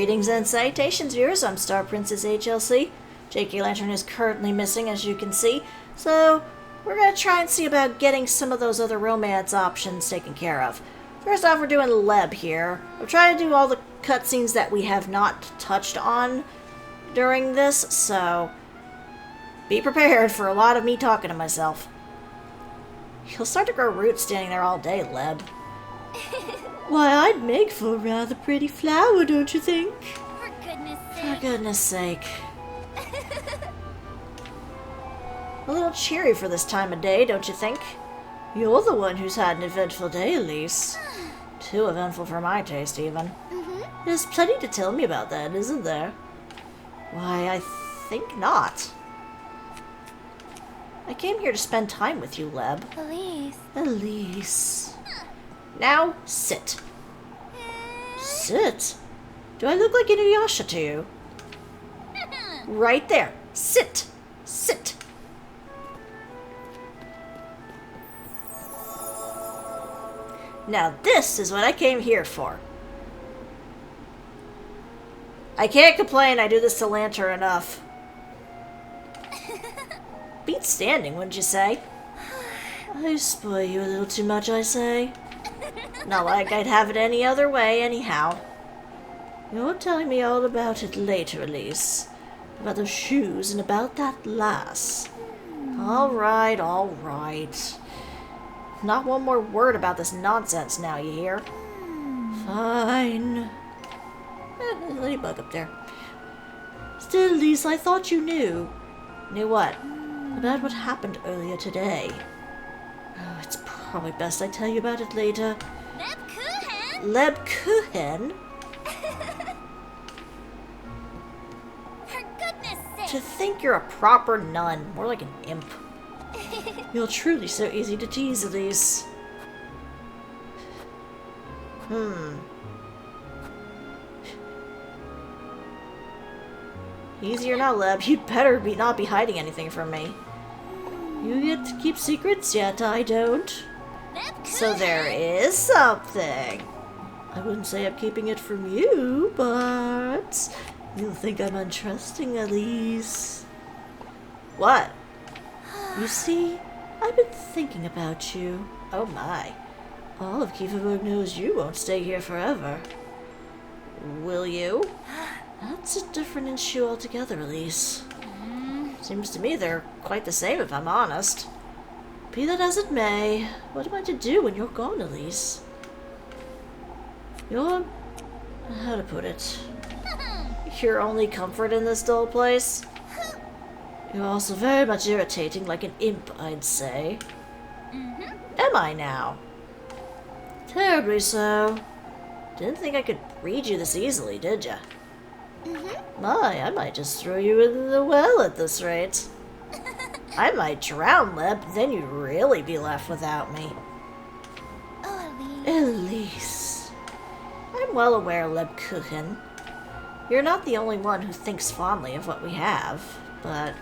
Greetings and salutations, viewers. I'm StarPrincessHLC. J.K. Lantern is currently missing, as you can see, so we're going to try and see about getting some of those other romance options taken care of. First off, we're doing Leb here. I'm trying to do all the cutscenes that we have not touched on during this, so be prepared for a lot of me talking to myself. He'll start to grow roots standing there all day, Leb. Why, I'd make for a rather pretty flower, don't you think? For goodness sake. For goodness sake. A little cheery for this time of day, don't you think? You're the one who's had an eventful day, Elise. Too eventful for my taste, even. There's plenty to tell me about that, isn't there? Why, I think not. I came here to spend time with you, Leb. Elise. Elise. Now, sit. Sit? Do I look like Inuyasha to you? Right there. Sit. Sit. Now this is what I came here for. I can't complain, I do this to Lantern enough. Beat standing, wouldn't you say? I spoil you a little too much, I say. Not like I'd have it any other way, anyhow. You're telling me all about it later, Elise. About those shoes and about that lass. All right, all right. Not one more word about this nonsense now, you hear? Fine. Ladybug up there. Still, Elise, I thought you knew. Knew what? About what happened earlier today. Oh, it's probably best I tell you about it later. Lebkuchen? For goodness sake. To think you're a proper nun, more like an imp. You're truly so easy to tease, Elise. Easier now, Leb. You'd better not be hiding anything from me. You get to keep secrets, yet I don't. So there is something. I wouldn't say I'm keeping it from you, but you'll think I'm untrusting, Elise. What? You see, I've been thinking about you. Oh my. All of Kieferberg knows you won't stay here forever. Will you? That's a different issue altogether, Elise. Seems to me they're quite the same, if I'm honest. Be that as it may, what am I to do when you're gone, Elise? You're... how to put it? Your only comfort in this dull place? You're also very much irritating, like an imp, I'd say. Am I now? Terribly so. Didn't think I could read you this easily, did ya? My, I might just throw you in the well at this rate. I might drown, Leb, then you'd really be left without me. Oh, Elise. I'm well aware, Lebkuchen. You're not the only one who thinks fondly of what we have, but...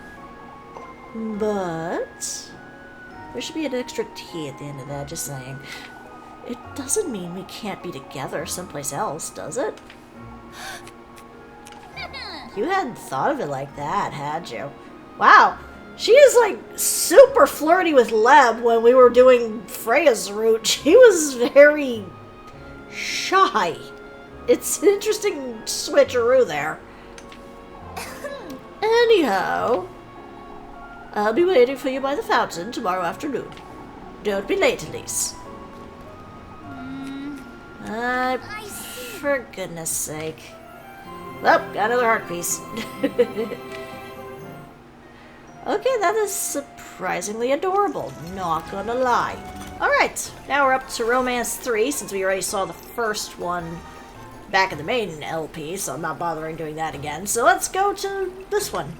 there should be an extra T at the end of that, just saying. It doesn't mean we can't be together someplace else, does it? You hadn't thought of it like that, had you? Wow, she is like super flirty with Leb when we were doing Freya's route. She was very shy. It's an interesting switcheroo there. Anyhow, I'll be waiting for you by the fountain tomorrow afternoon. Don't be late, Elise. For goodness sake. Well, got another heart piece. Okay, that is surprisingly adorable, not gonna lie. Alright, now we're up to Romance 3, since we already saw the first one back in the main LP, so I'm not bothering doing that again. So let's go to this one.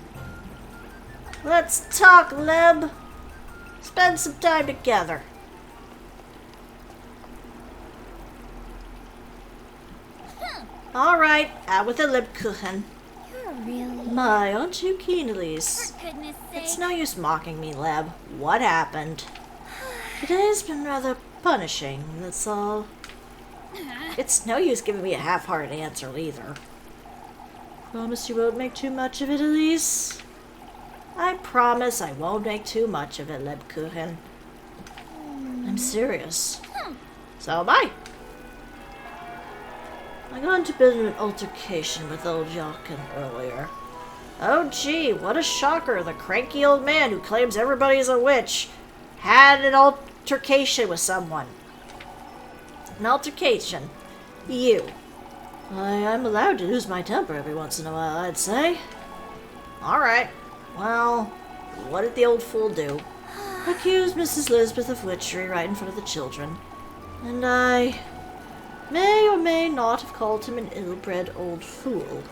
Let's talk, Leb. Spend some time together. Alright, out with the Lebkuchen. You're really... My, aren't you keen, Elise? For goodness sake. It's no use mocking me, Leb. What happened? Today's been rather punishing, that's all. It's no use giving me a half-hearted answer, either. Promise you won't make too much of it, Elise? I promise I won't make too much of it, Lebkuchen. I'm serious. So am I. I got into a bit of an altercation with old Jochen earlier. Oh gee, what a shocker. The cranky old man who claims everybody's a witch had an altercation with someone. An altercation. You. I'm allowed to lose my temper every once in a while, I'd say. Alright. Well, what did the old fool do? Accused Mrs. Lisbeth of witchery right in front of the children. And I may or may not have called him an ill-bred old fool.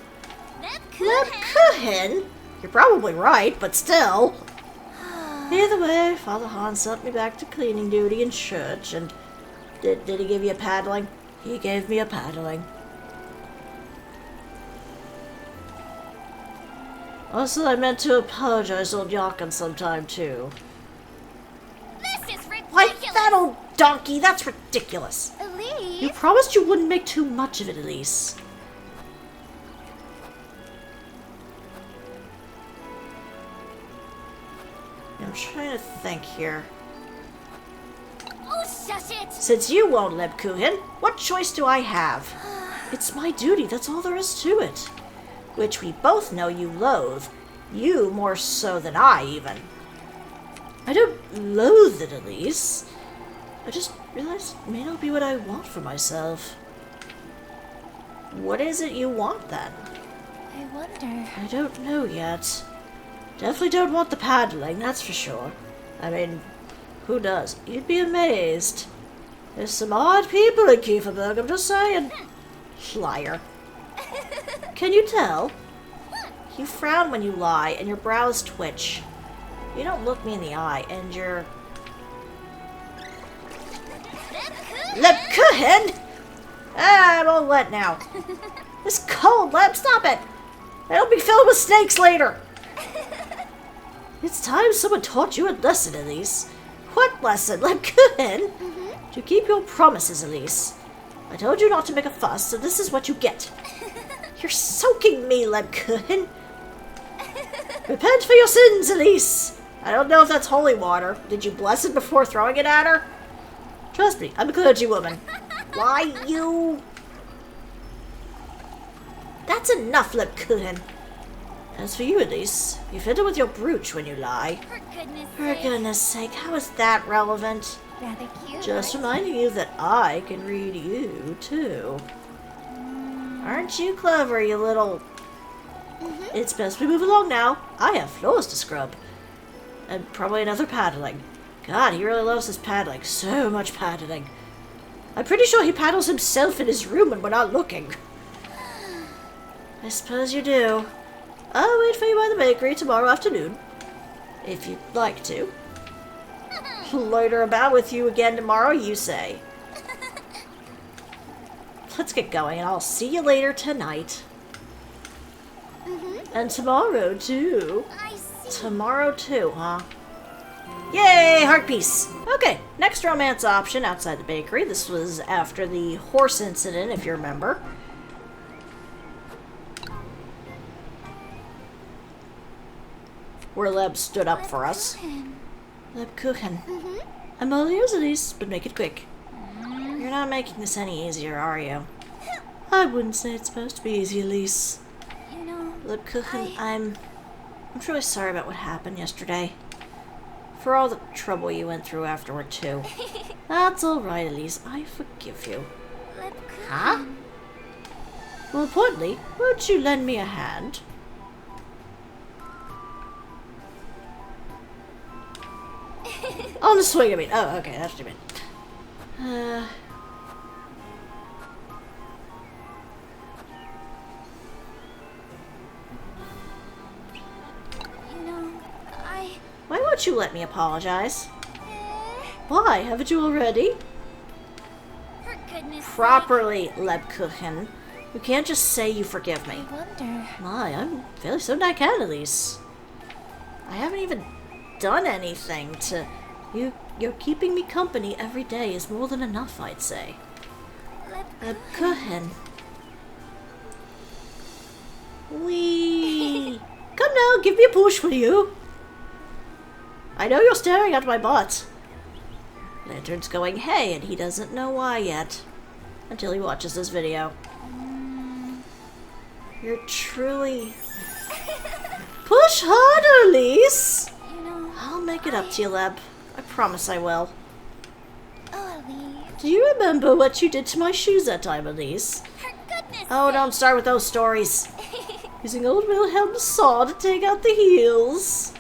Lebkuchen? You're probably right, but still. Either way, Father Hans sent me back to cleaning duty in church, and did he give you a paddling? He gave me a paddling. Also, I meant to apologize to old Jochen sometime, too. This is ridiculous. Why, that old donkey, that's ridiculous. Elise. You promised you wouldn't make too much of it, Elise. I'm trying to think here. Oh, shush it. Since you won't, Lebkuchen, what choice do I have? It's my duty, that's all there is to it. Which we both know you loathe. You more so than I, even. I don't loathe it, Elise. I just realized it may not be what I want for myself. What is it you want, then? I wonder. I don't know yet. Definitely don't want the paddling, that's for sure. I mean, who does? You'd be amazed. There's some odd people in Kieferberg, I'm just saying. Liar. Can you tell? You frown when you lie, and your brows twitch. You don't look me in the eye, and you're... Lebkuchen! Ah, I'm all wet now. It's cold, Leb, stop it! It'll be filled with snakes later. It's time someone taught you a lesson, Elise. What lesson, Lebkuchen? To keep your promises, Elise. I told you not to make a fuss, so this is what you get. You're soaking me, Lebkuchen. Repent for your sins, Elise. I don't know if that's holy water. Did you bless it before throwing it at her? Trust me, I'm a clergywoman. Why, you... That's enough, Lebkuchen. As for you, Elise, you fiddle with your brooch when you lie. For goodness sake, how is that relevant? Rather cute. Just reminding you that I can read you, too. Aren't you clever, you little... It's best we move along now. I have floors to scrub. And probably another paddling. God, he really loves his paddling. So much paddling. I'm pretty sure he paddles himself in his room when we're not looking. I suppose you do. I'll wait for you by the bakery tomorrow afternoon. If you'd like to. Loiter about with you again tomorrow, you say. Let's get going, and I'll see you later tonight. And tomorrow, too. I see. Tomorrow, too, huh? Yay, heart piece. Okay, next romance option outside the bakery. This was after the horse incident, if you remember. Where Leb stood up for us. Lebkuchen. I'm all ears, Elise, but make it quick. You're not making this any easier, are you? I wouldn't say it's supposed to be easy, Elise. You know, Lebkuchen, I'm truly sorry about what happened yesterday. For all the trouble you went through afterward, too. That's all right, Elise. I forgive you. Lebkuchen. Huh? More importantly, won't you lend me a hand? On the swing, I mean. Oh, okay, that's what you meant. You know, Why won't you let me apologize? Why? Haven't you already? For goodness Properly, Lebkuchen. You can't just say you forgive me. sake. I wonder. My, I'm fairly certain I can, Elise. I haven't even done anything to... You're keeping me company every day is more than enough, I'd say. Lebkuchen. Whee! Come now, give me a push, will you? I know you're staring at my butt. Lantern's going hey, and he doesn't know why yet. Until he watches this video. You're truly... Push harder, Elise! You know, I'll make it up to you, Leb. I promise I will. oh, Elise. Do you remember what you did to my shoes that time, Elise? For goodness Oh, don't start with those stories. Using old Wilhelm's saw to take out the heels.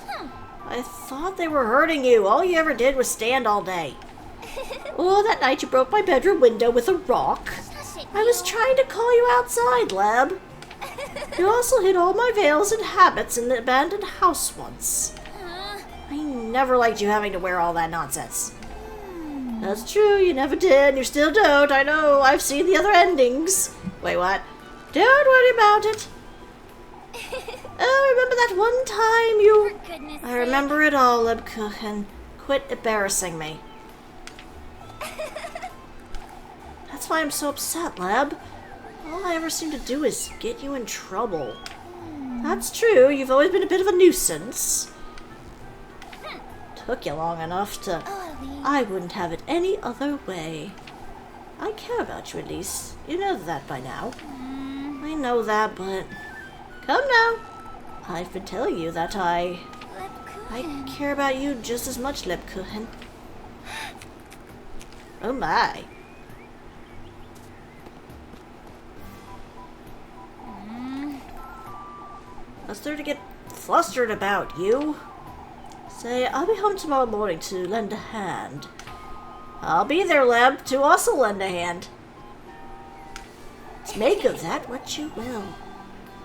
I thought they were hurting you. All you ever did was stand all day. Oh, that night you broke my bedroom window with a rock. I was trying to call you outside, Leb. You also hid all my veils and habits in the abandoned house once. I never liked you having to wear all that nonsense. That's true, you never did, and you still don't. I know, I've seen the other endings. Wait, what? Don't worry about it. Oh, remember that one time you... For goodness I remember it all, Lebkuchen. Quit embarrassing me. That's why I'm so upset, Leb. All I ever seem to do is get you in trouble. That's true, you've always been a bit of a nuisance. Took you long enough to... Oh, Elise. I wouldn't have it any other way. I care about you, Elise. You know that by now. I know that, but... Come now. I've been telling you that I care about you just as much, Lebkuchen. Oh my. What's there to get flustered about, you? Say, I'll be home tomorrow morning to lend a hand. I'll be there, Leb, to also lend a hand. Make of that what you will.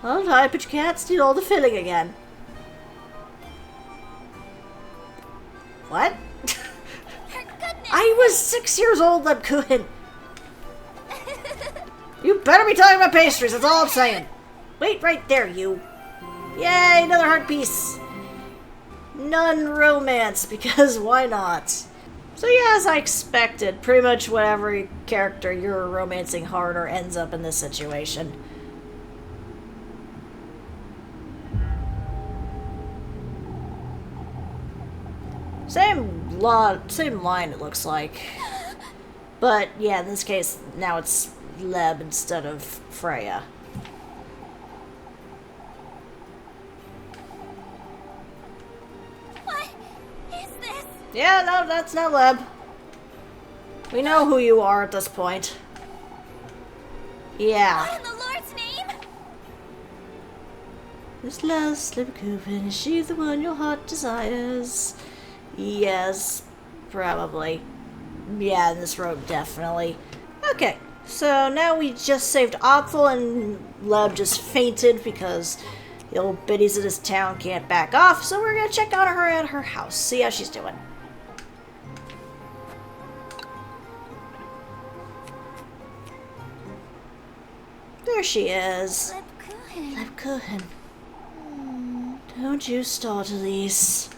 All right, but you can't steal all the filling again. What? I was 6 years old, Lebkuchen. You better be talking about pastries, that's all I'm saying. Wait right there, you. Yay, another heart piece. None romance, because why not? So yeah, as I expected, pretty much whatever character you're romancing harder ends up in this situation. Same line it looks like. But yeah, in this case, now it's Leb instead of Freya. What is this? Yeah, no, that's not Leb. We know who you are at this point. Yeah. What in the Lord's name? This last Lebkuchen, is she the one your heart desires? Yes, probably. Yeah, in this road, definitely. Okay, so now we just saved Apfel and Leb just fainted because the old biddies of this town can't back off, so we're gonna check on her at her house, see how she's doing. There she is. Lebkuchen. Lebkuchen. Don't you start, Elise.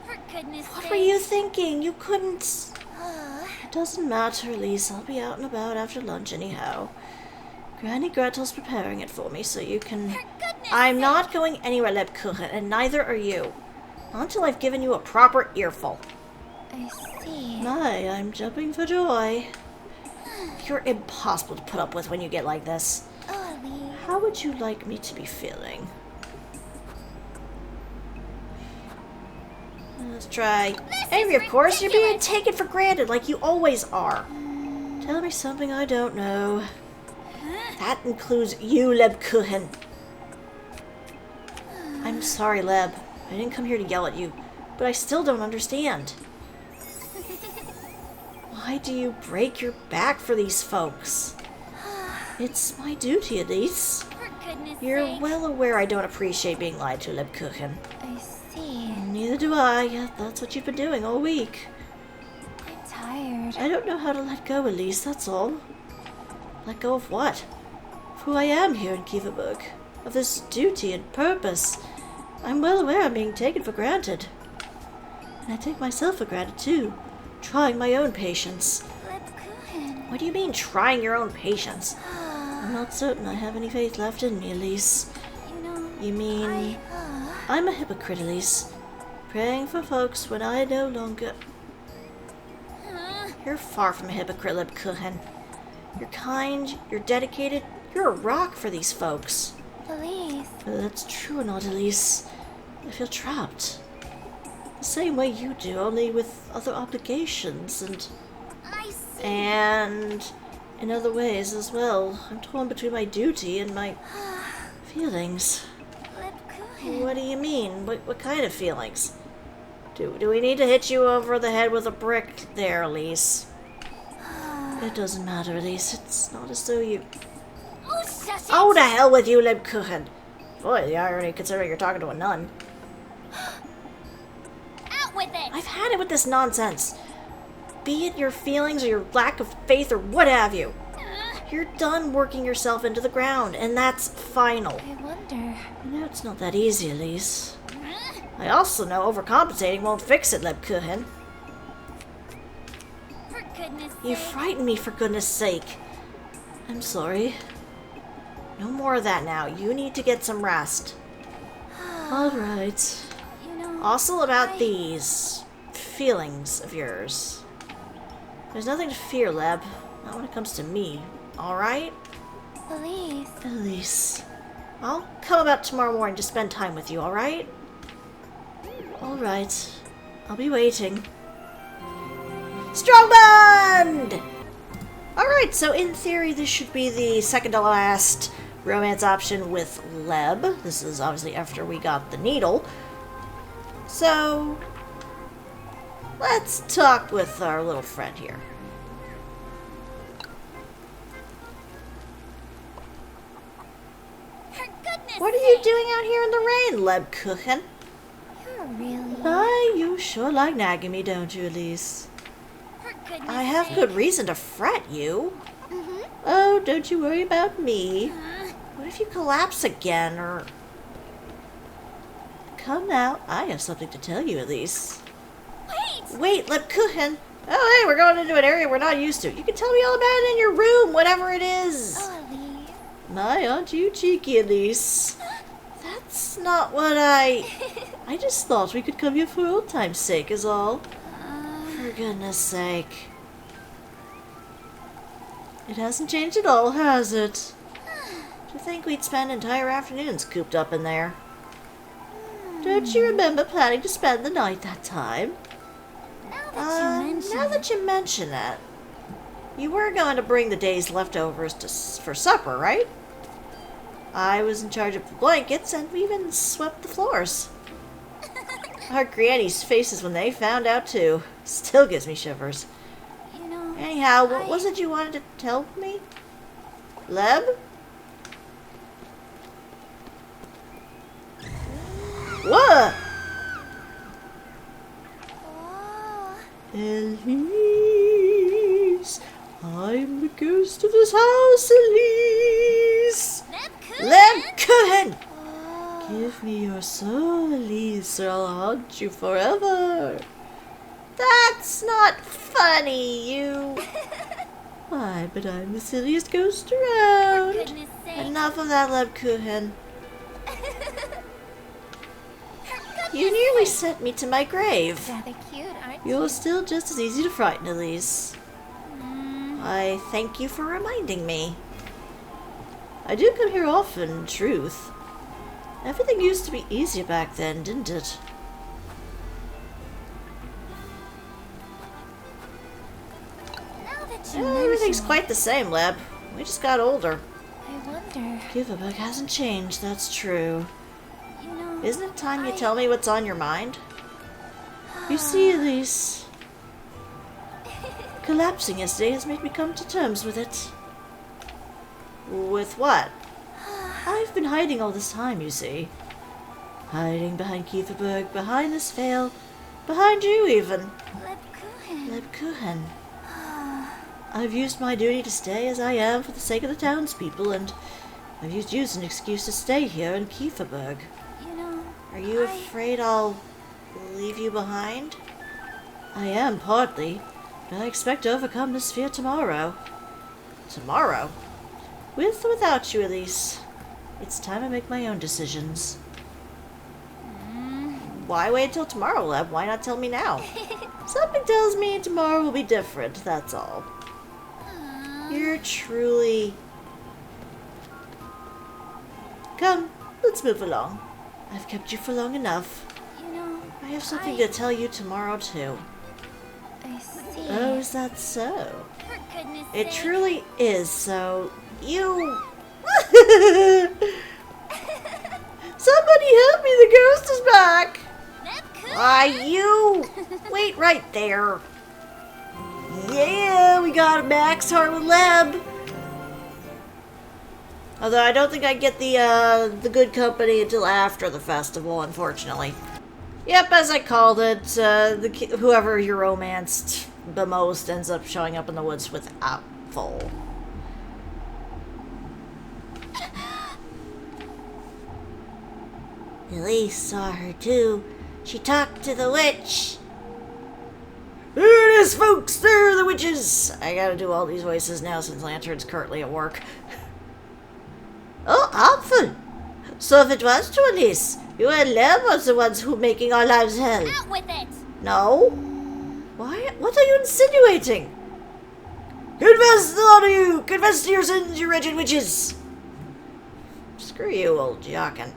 For goodness What sake. were you thinking? You couldn't... Uh, It doesn't matter, Elise. I'll be out and about after lunch anyhow. Granny Gretel's preparing it for me, so you can... for goodness I'm sake. not going anywhere, Lebkuchen, and neither are you. Not until I've given you a proper earful. I see. My, I'm jumping for joy. You're impossible to put up with when you get like this. Oh, Elise. How would you like me to be feeling? Let's try. Angry, of course. You're being ridiculous. taken for granted, like you always are. Tell me something I don't know. That includes you, Lebkuchen. I'm sorry, Leb. I didn't come here to yell at you, but I still don't understand. Why do you break your back for these folks? It's my duty, Elise. For goodness You're sake. well aware I don't appreciate being lied to, Lebkuchen. I see. Neither do I. Yeah, that's what you've been doing all week. I'm tired. I don't know how to let go, Elise, that's all. Let go of what? Of who I am here in Kieferberg. Of this duty and purpose. I'm well aware I'm being taken for granted. And I take myself for granted, too. Trying my own patience. Lebkuchen. What do you mean, trying your own patience? I'm not certain I have any faith left in me, Elise. You mean... I'm a hypocrite, Elise. Praying for folks when I no longer... You're far from a hypocrite, Lebkuchen. You're kind, you're dedicated, you're a rock for these folks. Elise. Whether that's true or not, Elise, I feel trapped. The same way you do, only with other obligations I see. and in other ways as well. I'm torn between my duty and my feelings. Lebkuchen. What do you mean? What kind of feelings? Do we need to hit you over the head with a brick there, Elise? It doesn't matter, Elise. It's not as though you... Oh, shush it. Oh, to hell with you, Lebkuchen. Boy, the irony, considering you're talking to a nun. Out with it. I've had it with this nonsense. Be it your feelings or your lack of faith or what have you. You're done working yourself into the ground, and that's final. I wonder. You know, it's not that easy, Elise. I also know overcompensating won't fix it, Lebkuchen. For goodness You sake. frighten me, for goodness sake. I'm sorry. No more of that now. You need to get some rest. Alright. You know, Also about these feelings of yours. There's nothing to fear, Leb. Not when it comes to me. Alright? Elise. Elise. I'll come about tomorrow morning to spend time with you, alright? Alright. I'll be waiting. Strong bond! Alright, so in theory this should be the second to last romance option with Leb. This is obviously after we got the needle. So, let's talk with our little friend here. For goodness What are you sake. doing out here in the rain, Lebkuchen? You're really. Why, you sure like nagging me, don't you, Elise? For goodness I have sake. good reason to fret you. Mm-hmm. Oh, don't you worry about me. What if you collapse again, or... Come now, I have something to tell you, Elise. Wait. Wait, Lebkuchen! Oh, hey, we're going into an area we're not used to. You can tell me all about it in your room, whatever it is. Oh, Elise. My, aren't you cheeky, Elise? That's not what I just thought we could come here for old time's sake is all. For goodness sake. It hasn't changed at all, has it? To think we'd spend entire afternoons cooped up in there. Don't you remember planning to spend the night that time? Now that you mention it, you were going to bring the day's leftovers for supper, right? I was in charge of the blankets, and we even swept the floors. Our granny's faces when they found out, too. Still gives me shivers. You know. Anyhow, what was it you wanted to tell me? Leb? What? Oh. Elise, I'm the ghost of this house, Elise. Lebkuchen. Lebkuchen! Oh. Give me your soul, Elise, or I'll haunt you forever. That's not funny, you. Why, but I'm the silliest ghost For around. goodness sake. Enough of that, Lebkuchen. For goodness You nearly sent me to my grave. Rather cute, aren't you? You're still just as easy to frighten, Elise. I thank you for reminding me. I do come here often, in truth. Everything used to be easier back then, didn't it? Now that you Everything's mention it, quite the same, Leb. We just got older. I wonder. Giverberg hasn't changed, that's true. You know. Isn't it time you I- tell me what's on your mind? You see, Elise, collapsing yesterday has made me come to terms with it. With what? I've been hiding all this time, you see. Hiding behind Kieferberg, behind this veil, behind you even. Lebkuchen. Lebkuchen. I've used my duty to stay as I am for the sake of the townspeople, and I've used you as an excuse to stay here in Kieferberg. You know. Are you afraid I'll leave you behind? I am, partly, but I expect to overcome this fear tomorrow. Tomorrow? With or without you, Elise? It's time I make my own decisions. Why wait till tomorrow, Leb? Why not tell me now? Something tells me tomorrow will be different, that's all. You're truly... Come, let's move along. I've kept you for long enough. You know, I have something to tell you tomorrow, too. I see. Oh, is that so? For goodness It sake. truly is so. You... Somebody help me, the ghost is back! Why, you... Wait right there. Yeah, we got a max heart with Leb. Although I don't think I get the good company until after the festival, unfortunately. Yep, as I called it, whoever you romanced the most ends up showing up in the woods with Apple. Elise saw her too. She talked to the witch. There it is, folks! There are the witches! I gotta do all these voices now since Lantern's currently at work. Oh, awful! So if it was to Elise, you and Lem was the ones who making our lives hell. Out with it! No? Why? What are you insinuating? Confess, the lot of you! Confess to your sins, you wretched witches! Screw you, old jockin'.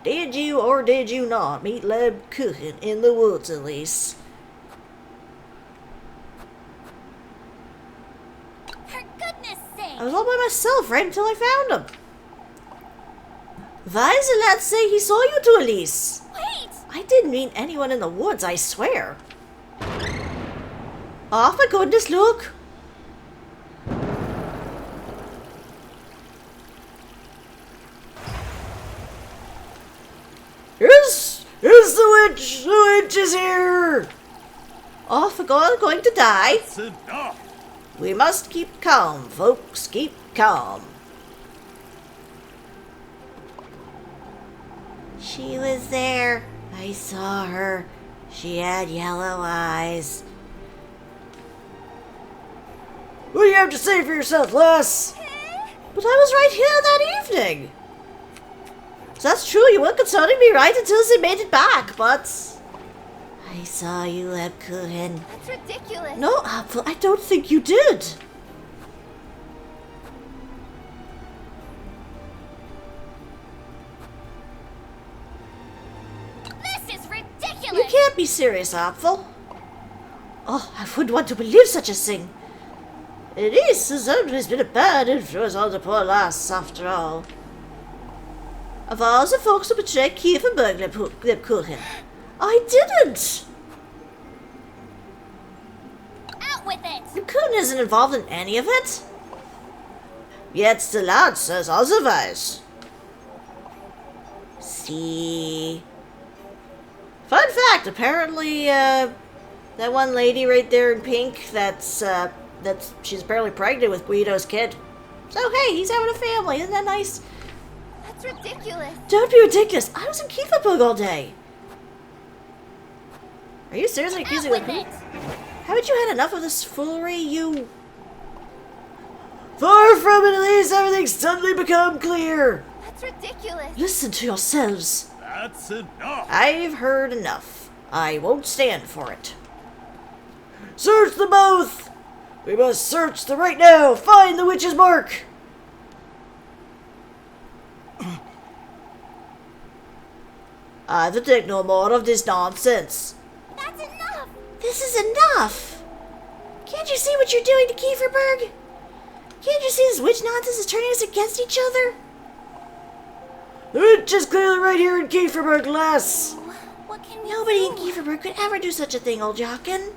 Did you or did you not meet Leb Kuchen in the woods, Elise? For goodness sake! I was all by myself right until I found him. Why does the lad say he saw you two, Elise? Wait! I didn't meet anyone in the woods, I swear. Oh, for goodness, look! Here's the witch! The witch is here! Oh, for God, going to die? That's enough. We must keep calm, folks. Keep calm. She was there. I saw her. She had yellow eyes. What do you have to say for yourself, lass? But I was right here that evening. So that's true, you weren't consulting me right until they made it back, but... I saw you, Lebkuchen. That's ridiculous. No, Apfel, I don't think you did. This is ridiculous! You can't be serious, Apfel. Oh, I wouldn't want to believe such a thing. Elise has always been a bad influence on the poor lass, after all. Of all the folks who betrayed Kieferberg, Lebkuchen, I didn't! Out with it! Lebkuchen isn't involved in any of it. Yet the lad says otherwise. See? Fun fact, apparently, that one lady right there in pink, she's apparently pregnant with Guido's kid. So hey, he's having a family, isn't that nice? That's ridiculous. Don't be ridiculous, I was in Kieferberg all day. Are you seriously accusing Out with me? it! Haven't you had enough of this foolery, you... Far from it, Elise, everything's suddenly become clear. That's ridiculous. Listen to yourselves. That's enough. I've heard enough. I won't stand for it. Search them both! We must search them right now! Find the witch's mark! I will take no more of this nonsense. That's enough! This is enough! Can't you see what you're doing to Kieferberg? Can't you see this witch nonsense is turning us against each other? The witch is clearly right here in Kieferberg, lass! What can we Nobody in do? Kieferberg could ever do such a thing, old Jockin.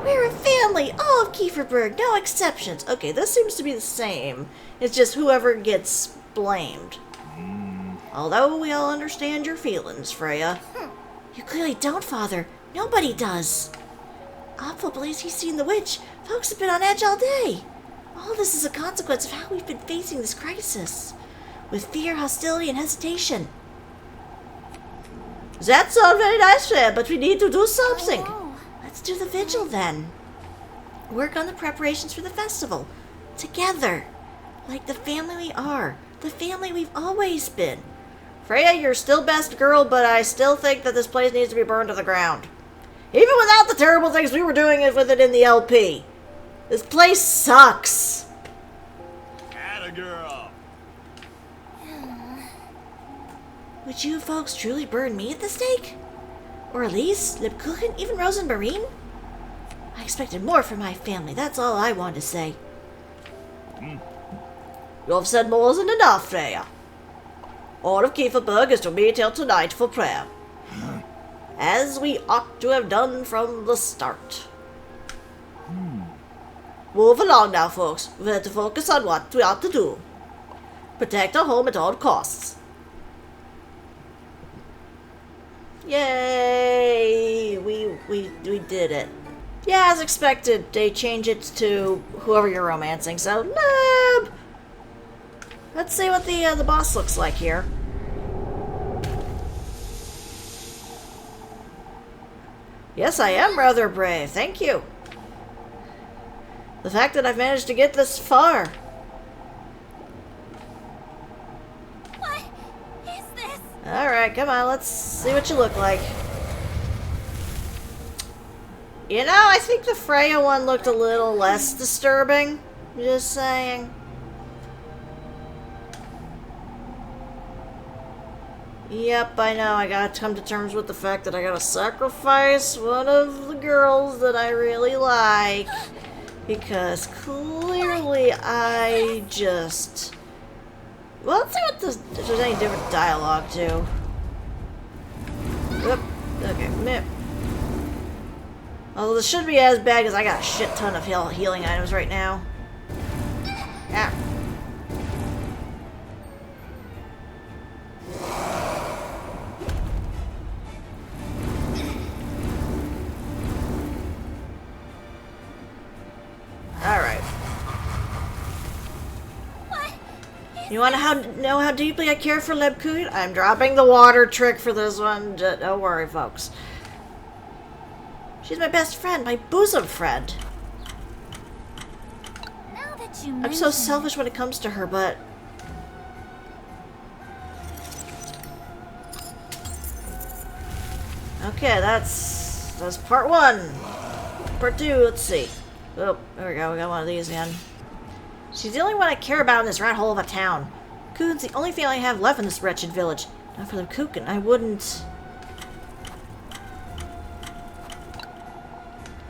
We're a family, all of Kieferberg, no exceptions. Okay, this seems to be the same. It's just whoever gets blamed. Although we all understand your feelings, Freya. You clearly don't, Father. Nobody does. Apfel believes he's seen the witch. Folks have been on edge all day. All this is a consequence of how we've been facing this crisis. With fear, hostility, and hesitation. That's all very nice, Freya, but we need to do something. Oh, Let's do the vigil then. Work on the preparations for the festival. Together. Like the family we are. The family we've always been. Freya, you're still best girl, but I still think that this place needs to be burned to the ground. Even without the terrible things we were doing with it in the LP. This place sucks. Atta girl. Would you folks truly burn me at the stake? Or Elise, Lebkuchen, even Rose and Marine? I expected more from my family, that's all I wanted to say. You've said more than enough, Freya. All of Kieferberg is to meet here tonight for prayer. As we ought to have done from the start. Move along now, folks. We have to focus on what we ought to do. Protect our home at all costs. Yay! We did it. Yeah, as expected, they change it to whoever you're romancing, so nope. Let's see what the boss looks like here. Yes, I am rather brave, thank you. The fact that I've managed to get this far. What is this? Alright, come on, let's see what you look like. You know, I think the Freya one looked a little less disturbing. Just saying. Yep, I know, I gotta come to terms with the fact that I gotta sacrifice one of the girls that I really like. Because clearly I just... Well, let's see what this, if there's any different dialogue too. Yep. Okay, meh. Although this shouldn't be as bad because I got a shit ton of healing items right now. Yeah. Alright. You want to know how deeply I care for Lebkuchen? I'm dropping the water trick for this one. Don't worry, folks. She's my best friend, my bosom friend. Now that you I'm so selfish when it comes to her, but... Okay, that's part one. Part two, let's see. Oh, there we go, we got one of these again. She's the only one I care about in this rat hole of a town. Kuchen's the only family I have left in this wretched village. Not for the Kuchen, I wouldn't...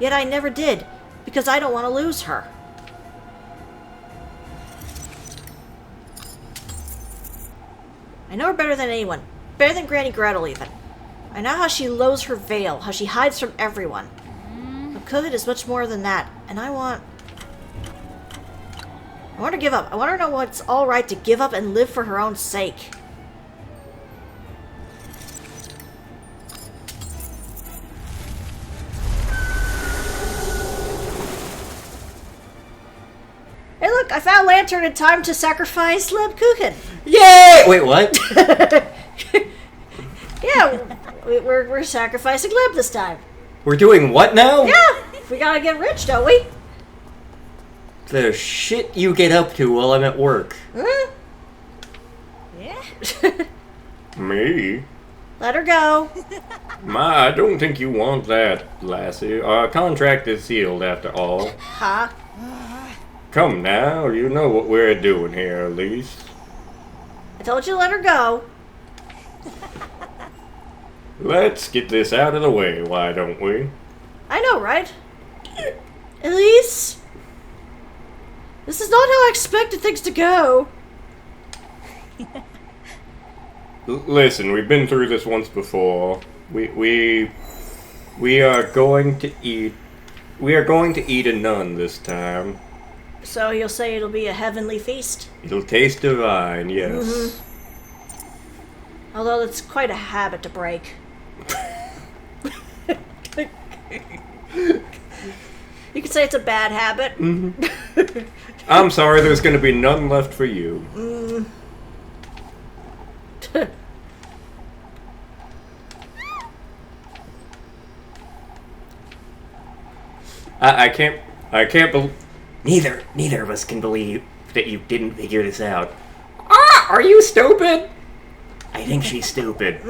Yet I never did, because I don't want to lose her. I know her better than anyone. Better than Granny Gretel, even. I know how she lowers her veil, how she hides from everyone. But Kuchen is much more than that, and I want her to give up. I want her to know what's alright to give up and live for her own sake. Hey look, I found Lantern in time to sacrifice Lebkuchen. Yay! Wait, what? Yeah, we're sacrificing Leb this time. We're doing what now? Yeah, we gotta get rich, don't we? The shit you get up to while I'm at work. Huh? Yeah. Me? Let her go. I don't think you want that, lassie. Our contract is sealed after all. Huh? Come now, you know what we're doing here, Elise. I told you to let her go. Let's get this out of the way, why don't we? I know, right? Elise? This is not how I expected things to go. Listen, we've been through this once before. We are going to eat. We are going to eat a nun this time. So you'll say it'll be a heavenly feast? It'll taste divine, yes. Mm-hmm. Although it's quite a habit to break. You could say it's a bad habit. Mm-hmm. I'm sorry, there's going to be none left for you. I can't I can't believe... Neither of us can believe that you didn't figure this out. Ah! Are you stupid? I think she's stupid.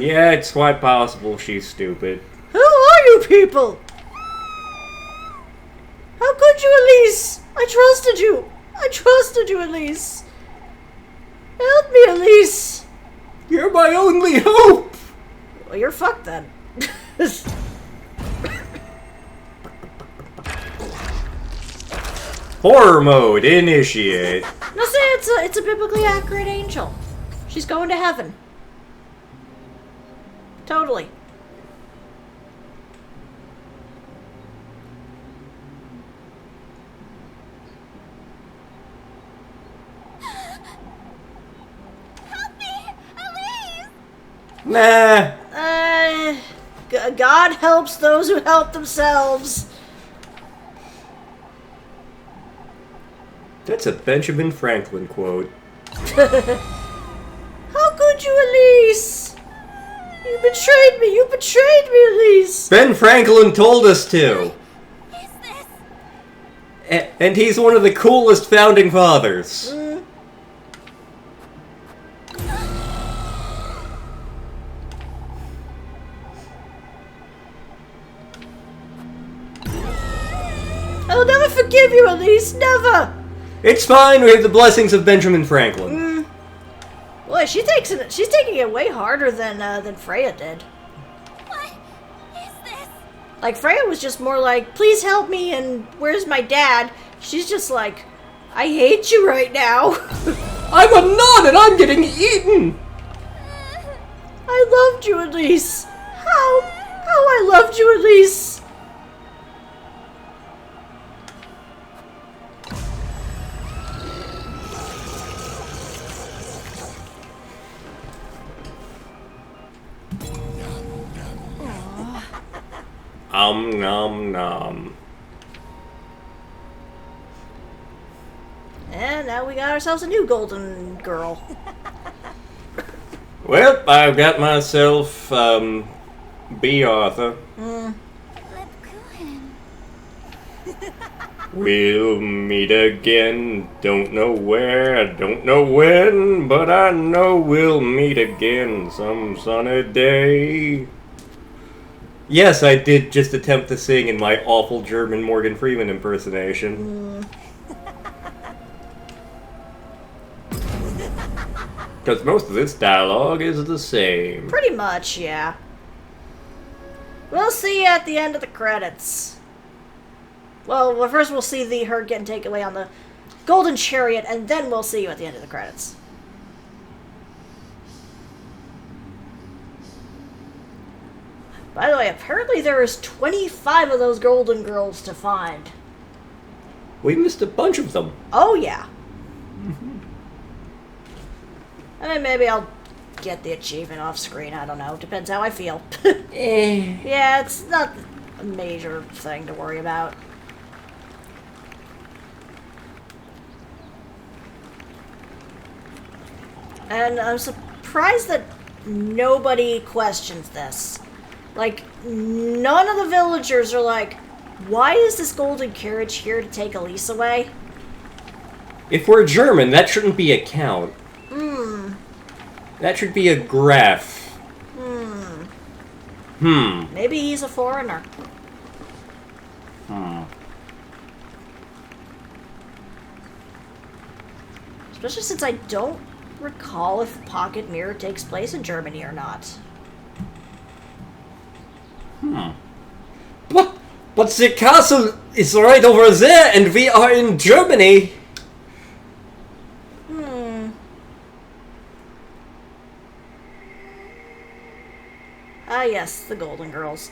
Yeah, it's quite possible she's stupid. Who are you people? How could you, Elise? I trusted you. I trusted you, Elise. Help me, Elise. You're my only hope! Well, you're fucked then. Horror mode, initiate. No, say it's a biblically accurate angel. She's going to heaven. Totally. Help me! Elise! Nah. God helps those who help themselves. That's a Benjamin Franklin quote. How could you, Elise? You betrayed me. You betrayed me, Elise. Ben Franklin told us to. Is this? And he's one of the coolest founding fathers. I'll never forgive you, Elise. Never. It's fine, we have the blessings of Benjamin Franklin. Boy, she's taking it way harder than Freya did. What is this? Like, Freya was just more like, please help me, and where's my dad? She's just like, I hate you right now. I'm a nun and I'm getting eaten! I loved you, Elise. How I loved you, Elise. Nom nom. And now we got ourselves a new golden girl. Well, I've got myself, B. Arthur. Let's go in. We'll meet again. Don't know where, don't know when, but I know we'll meet again some sunny day. Yes, I did just attempt to sing in my awful German Morgan Freeman impersonation. Because most of this dialogue is the same. Pretty much, yeah. We'll see you at the end of the credits. Well, first we'll see her getting taken away on the golden chariot, and then we'll see you at the end of the credits. By the way, apparently there is 25 of those golden girls to find. We missed a bunch of them. Oh, yeah. And then maybe I'll get the achievement off screen. I don't know. Depends how I feel. Yeah, it's not a major thing to worry about. And I'm surprised that nobody questions this. Like, none of the villagers are like, why is this golden carriage here to take Elise away? If we're German, that shouldn't be a count. That should be a graph. Maybe he's a foreigner. Especially since I don't recall if Pocket Mirror takes place in Germany or not. But the castle is right over there, and we are in Germany. Ah, yes, the Golden Girls.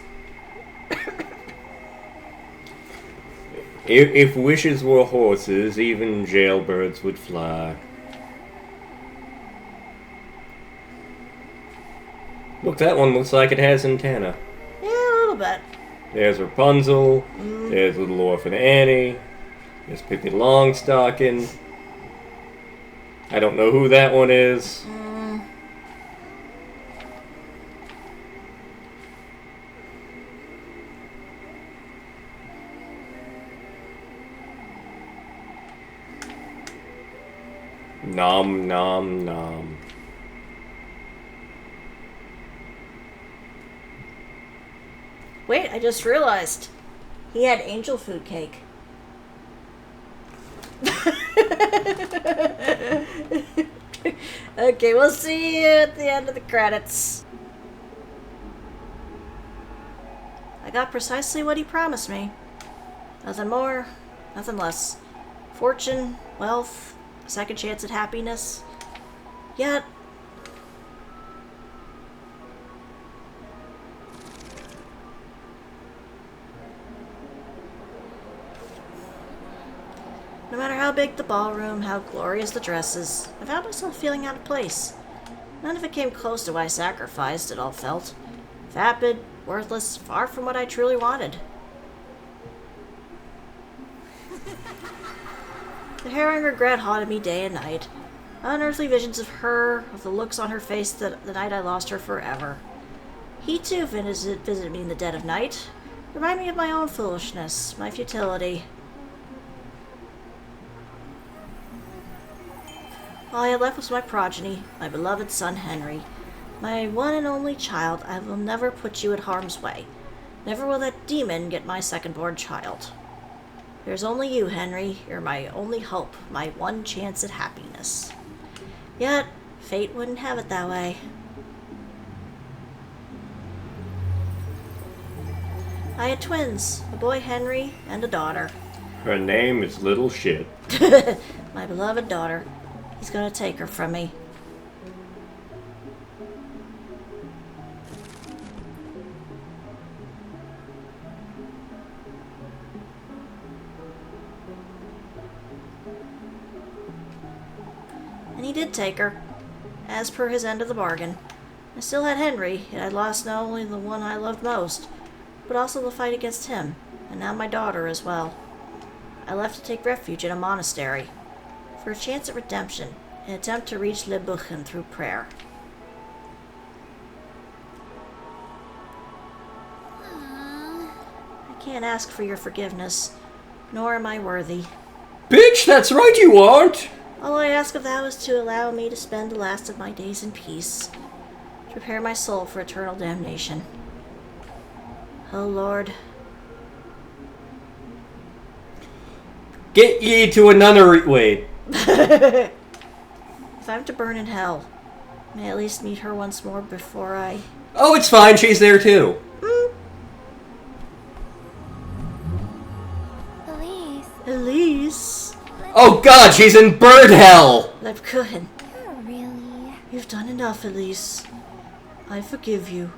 If wishes were horses, even jailbirds would fly. Look, that one looks like it has antenna. Yeah, a little bit. There's Rapunzel, there's Little Orphan Annie, there's Pippi Longstocking. I don't know who that one is. Nom nom nom. Wait, I just realized. He had angel food cake. Okay, we'll see you at the end of the credits. I got precisely what he promised me. Nothing more, nothing less. Fortune, wealth, a second chance at happiness. Yet... no matter how big the ballroom, how glorious the dresses, I found myself feeling out of place. None of it came close to what I sacrificed, it all felt. Vapid, worthless, far from what I truly wanted. The harrowing regret haunted me day and night. Unearthly visions of her, of the looks on her face the night I lost her forever. He too visited me in the dead of night, reminding me of my own foolishness, my futility. All I had left was my progeny, my beloved son Henry. My one and only child, I will never put you in harm's way. Never will that demon get my second-born child. There's only you, Henry. You're my only hope, my one chance at happiness. Yet, fate wouldn't have it that way. I had twins, a boy Henry and a daughter. Her name is Little Shit. My beloved daughter. He's gonna take her from me. And he did take her, as per his end of the bargain. I still had Henry, yet I'd lost not only the one I loved most, but also the fight against him, and now my daughter as well. I left to take refuge in a monastery, for a chance at redemption, an attempt to reach Le Buchen through prayer. I can't ask for your forgiveness, nor am I worthy. Bitch, that's right you aren't! All I ask of thou is to allow me to spend the last of my days in peace, to prepare my soul for eternal damnation. Oh Lord. Get ye to a nunnery. Wait. If I'm to burn in hell, may I at least meet her once more before I... Oh, it's fine, she's there too. Elise, Elise! Oh god, she's in bird hell! Lebkuchen, you're really... you've done enough, Elise. I forgive you.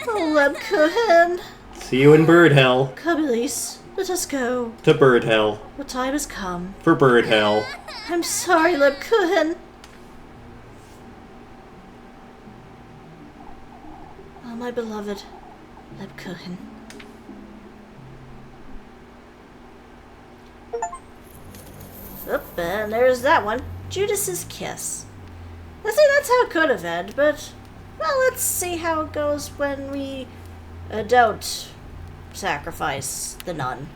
Oh, Lebkuchen! See you in bird hell. Come, Elise. Let us go. To bird hell. The time has come. For bird hell. I'm sorry, Lebkuchen. Oh, my beloved Lebkuchen. Oop, and there's that one. Judas's kiss. I think that's how it could have ended, but... well, let's see how it goes when we don't sacrifice the nun.